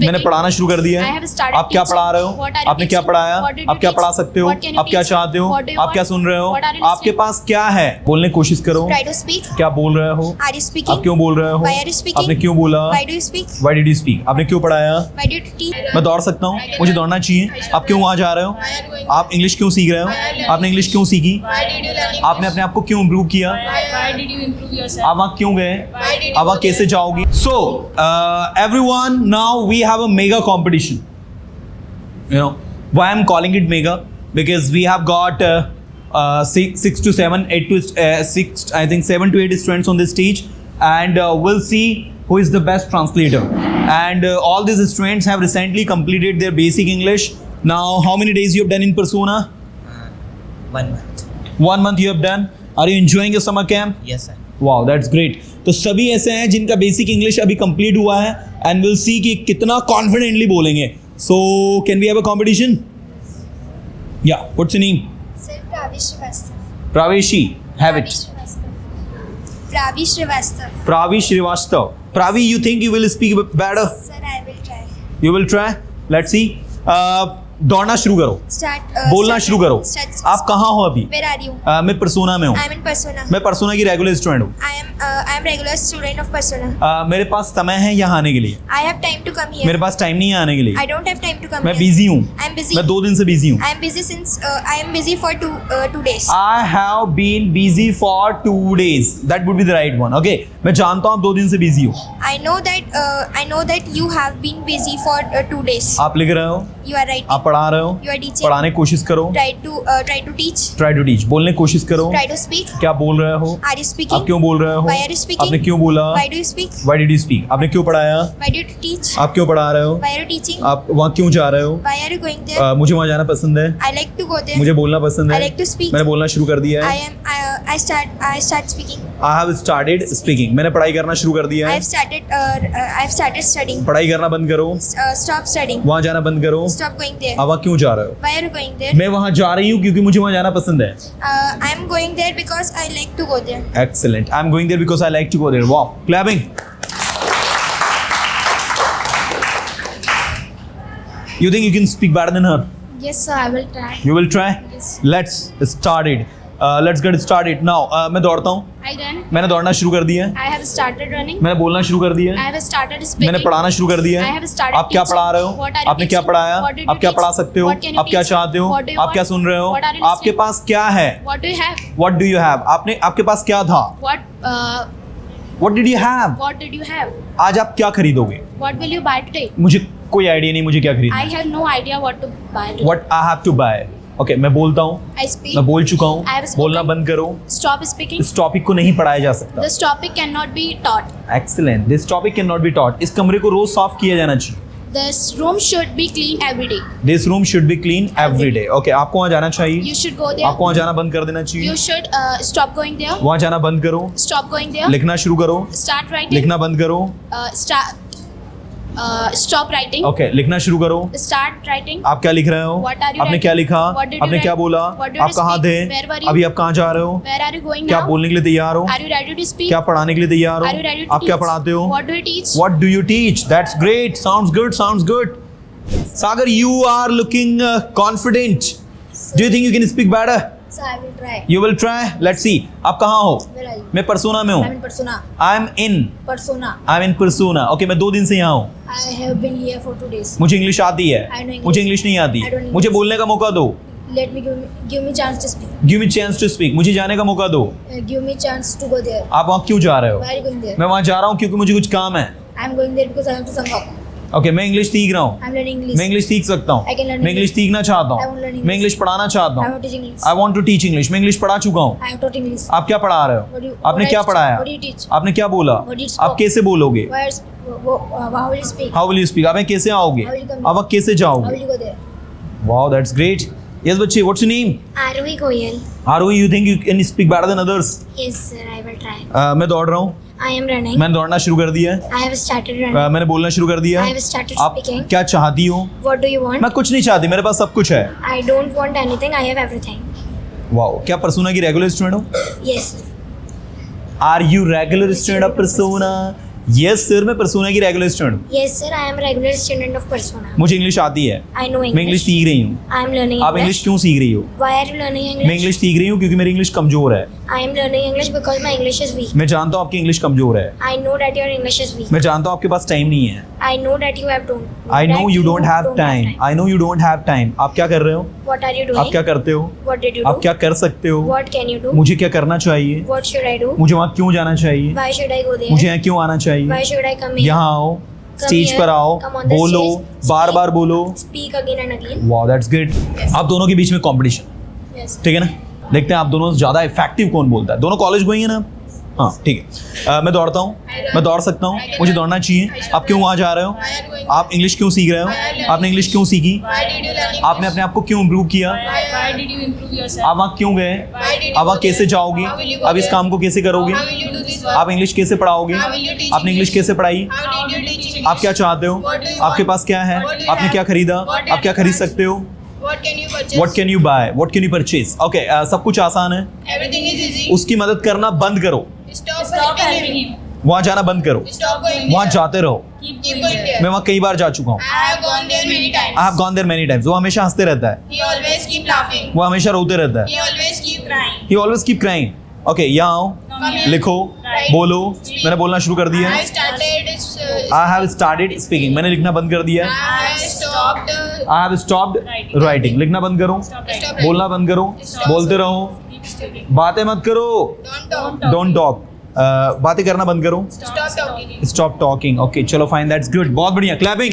मैंने पढ़ाना शुरू कर दिया है। आप क्या पढ़ा रहे हो? आपने क्या पढ़ाया? आप क्या पढ़ा सकते हो? आप क्या चाहते हो? आप क्या सुन रहे हो? आपके पास क्या है? बोलने की कोशिश करो। क्या बोल रहे हो? आप क्यों बोल रहे हो? आपने क्यों बोला? Why did you speak? आपने क्यों पढ़ाया? मैं दौड़ सकता हूँ, मुझे दौड़ना चाहिए। आप क्यों वहाँ जा रहे हो? आप इंग्लिश क्यों सीख रहे हो? आपने इंग्लिश क्यों सीखी? आपने अपने आप को क्यों इम्प्रूव किया? आप वहाँ क्यों गए? आप वहाँ कैसे जाओगी? So everyone, now we have a mega competition. You know why I'm calling it mega? Because we have got 6 to 7, 8 to 6, I think 7 to 8 students on this stage, and we'll see who is the best translator. And all these students have recently completed their basic English. Now, how many days you have done in Persona? 1 month. 1 month you have done. Are you enjoying your summer camp? Yes, sir. Wow that's great. तो सभी ऐसे हैं जिनका basic English अभी complete हुआ है, and will see कि कितना कॉन्फिडेंटली बोलेंगे। So can we have a competition? या what's your name? Sir Pravi Srivastava. Praveshi, have it. Pravi Srivastava. Pravi Srivastava. Pravi, you think you will speak better? Sir I will try. You will try, let's see. दौड़ना शुरू करो, बोलना शुरू करो। आप कहाँ हो अभी? Where are you? मैं परसोना में हूँ। I'm in Persona. मैं परसोना की रेगुलर स्टूडेंट हूँ। I am regular student of Persona. मेरे पास समय है यहाँ आने के लिए। I have time to come here. मेरे पास टाइम नहीं है आने के लिए। I don't have time to come मैं here. बिजी हूँ। I'm busy. मैं 2 दिन से बिजी हूँ। I am busy since I am busy for two days. I have been busy for 2 days. That would be the right one. Okay. मैं जानता हूँ आप 2 दिन से बिजी हो। I know that you have been busy for 2 days. आप लिख रहे हो, You are right. आप पढ़ा रहे हो, You are teaching. पढ़ाने की कोशिश करो। Try to teach. Try to teach, बोलने की कोशिश करो। Try to speak. क्या बोल रहे हो? Are you speaking? आप क्यों बोल रहे हो? Why are you speaking? आपने क्यों बोला? Why do you speak? Why did you speak? आपने क्यों पढ़ाया? Why do you teach? आप क्यों पढ़ा रहे हो? Why are you teaching? आप वहाँ क्यों जा रहे हो? Why are you going there? मुझे वहाँ जाना पसंद है। I like to go there. मुझे बोलना पसंद है। I like to speak. मैंने बोलना शुरू कर दिया है। I start speaking. I have started speaking. मैंने पढ़ाई करना शुरू कर दिया है। I've started studying. पढ़ाई करना बंद करो, Stop studying. वहाँ जाना बंद करो। Stop going there. आप वहाँ क्यों जा रहे हो? Why are you going there? मैं वहाँ जा रही हूँ क्योंकि मुझे वहाँ जाना पसंद है। I'm going there because I like to go there. Excellent. I'm going there because I like to go there. Wow. Clapping. You think you can speak better than her? Yes, sir. I will try. You will try? Yes. Let's start it. Let's get started now. मैं दौड़ता हूँ। I run. मैंने दौड़ना शुरू कर दिया है। I have started running. मैंने बोलना शुरू कर दिया I है। have started speaking. मैंने पढ़ाना शुरू कर दिया I है। have started आप क्या teaching. पढ़ा रहे हो? What are you आपने क्या teaching? पढ़ाया? What did you आप क्या teach? पढ़ा सकते हो? What can you आप क्या teach? चाहते हो? What do you आप क्या want? सुन रहे हो? What are you आपके listening? पास क्या है? What do you have? What do you have? आपके पास क्या था? What did you have? What did you have? आज आप क्या खरीदोगे? What will you buy today? मुझे कोई आइडिया नहीं मुझे क्या खरीदना I है। have no idea what to buy today. What I have to buy. Okay, मैं बोलता हूँ, I speak. मैं बोल चुका हूँ। I have spoken. बोलना बंद करो। Stop speaking. इस टॉपिक को नहीं पढ़ाया जा सकता। This topic cannot be taught. Excellent. This topic cannot be taught. इस कमरे को रोज साफ किया जाना चाहिए। This room should be clean every day. This room should be clean every day. Okay, आपको वहाँ जाना चाहिए। You should go there. आपको वहाँ जाना बंद कर देना चाहिए। You should stop going there. वहाँ जाना बंद करो। Stop going there. लिखना शुरू करो। Start writing. लिखना बंद करो। Stop writing. Okay, लिखना शुरू करो। Start writing. आप क्या लिख रहे हो? What are you आपने writing? क्या लिखा? What did you आपने क्या write? बोला? What did you आप कहाँ speak? थे? Where were you? अभी आप कहाँ जा रहे हो? Where are you going क्या now? बोलने के लिए तैयार हो? Are you ready to speak? क्या पढ़ाने के लिए तैयार Are you ready हो? to आप क्या teach? पढ़ाते हो? What do you teach? What do you teach? That's great. Sounds good. Sounds good. Sagar, you are looking confident. Do you think you can speak better? So I will try. You will try. Let's see. आप कहाँ हो? Where are you? मैं persona में I'm हूँ। in Persona. I'm in. Persona. I'm in Persona. Okay, मैं 2 दिन से यहाँ हूँ। I have been here for 2 days. मुझे इंग्लिश आती है। I know English. मुझे इंग्लिश नहीं आती। I don't English. मुझे बोलने का मौका दो। Let me give me chance to speak. Give me chance to speak. मुझे जाने का मौका दो। Give me chance to go there. आप वहाँ क्यों जा रहे हो? Why are you going there? मैं वहाँ जा रहा हूँ क्योंकि मुझे कुछ काम है। I'm going there because I have to some work. Okay, मैं इंग्लिश सीख रहा हूँ। I'm learning English. मैं इंग्लिश सीख सकता हूँ। I can learn मैं इंग्लिश सीखना चाहता I want to हूँ। learn English. मैं इंग्लिश पढ़ाना चाहता I हूँ। want to teach English. I want to teach English. मैं इंग्लिश पढ़ा चुका हूँ। I have taught English. आप क्या पढ़ा रहे What do हो? you- आपने what क्या I- पढ़ाया? what do you teach? आपने क्या बोला? What did you आप spoke? कैसे बोलोगे? How will you speak? How will you speak? आप कैसे आओगे? How will you come आप वहाँ कैसे How will जाओगे? you go there? Wow, that's great. Yes बच्चे, what's your name? Aruhi Goyal. Aarohi, you think you can speak better than others? Yes, sir. I will try. मैं दौड़ रहा हूँ। I am running. मैंने दौड़ना शुरू कर दिया है। I have started running. मैंने बोलना शुरू कर दिया I है। have started आप speaking. क्या चाहती हो? What do you want? मैं कुछ नहीं चाहती, मेरे पास सब कुछ है। I don't want anything. I have everything. Wow, क्या परसोना की रेगुलर स्टूडेंट हो? Yes. Are you regular student of Persona? Yes sir, मैं पर्सोना की regular student. Yes, sir. I am regular student of Persona. मुझे English आती है, I know मैं English. English सीख रही हूँ। I am learning आप इंग्लिश English. क्यों सीख रही हो? Why are you learning मैं English? इंग्लिश सीख रही हूँ क्योंकि मेरी इंग्लिश कमजोर है। I am learning English because my English is weak. मैं जानता हूँ आपकी इंग्लिश कमजोर है। I know that your English is weak. मैं जानता हूँ आपके पास टाइम नहीं है। I know that you have don't. I know that you don't have don't time. I know you don't have time. आप क्या कर रहे हो? What are you आप doing? क्या करते हो? What did you आप do? क्या कर सकते हो? What can you do? मुझे क्या करना चाहिए? What should I do? मुझे वहाँ क्यों जाना चाहिए? Why should I go there? मुझे यहाँ क्यों आना चाहिए? Why should I come here? यहाँ आओ, Come स्टेज here, पर आओ, come on the बोलो, stage, बार speak. बार बोलो। Speak again and again. वाह दैट्स गुड। आप दोनों के बीच में कंपटीशन, Yes. ठीक है ना? देखते हैं आप दोनों से ज्यादा इफेक्टिव कौन बोलता है। दोनों कॉलेज गोइंग है ना? हाँ ठीक है। मैं दौड़ता हूँ, मैं दौड़ सकता हूँ, मुझे दौड़ना चाहिए। आप क्यों वहाँ जा रहे हो? आप इंग्लिश क्यों सीख रहे हो? आपने इंग्लिश क्यों सीखी? Why did you learn English? आपने अपने आप को क्यों इम्प्रूव किया? Why did you improve yourself? आप वहाँ क्यों गए? Why did you आप वहाँ go कैसे there? जाओगे? How will you go आप इस there? काम को कैसे करोगे? How will you do this work? आप इंग्लिश कैसे पढ़ाओगे? How will you teach आपने इंग्लिश English? कैसे पढ़ाई? How did you teach English? आप क्या चाहते हो? What do you आपके want? पास क्या है? What do you आपने have? क्या खरीदा? What did आप क्या you खरीद purchase? सकते हो? What can you purchase? What can you buy? What can you purchase? Okay, सब कुछ आसान है। Everything is easy. उसकी मदद करना बंद करो, Stop helping him. वहाँ जाना बंद करो, Stop going वहाँ there. जाते रहो। Keep going there. मैं वहाँ कई बार जा चुका हूँ। I have gone there many times. I have gone there many times. वो हमेशा हंसते रहता है, He always keep laughing. वो हमेशा रोते रहता है। He always keep crying. He always keep crying. Okay, यहाँ आओ, Come here. लिखो, Write. बोलो। Speak. मैंने बोलना शुरू कर दिया। I started. I have started speaking, मैंने लिखना बंद कर दिया। I stopped. I have stopped writing, लिखना बंद करो, Stop बोलना बंद करो, Stop. बोलते रहो, Keep speaking. बातें मत करो, Don't talk. डोंट टॉक, बातें करना बंद करो, Stop talking. Stop talking. Okay चलो फाइन, दैट्स गुड, बहुत बढ़िया, क्लैपिंग।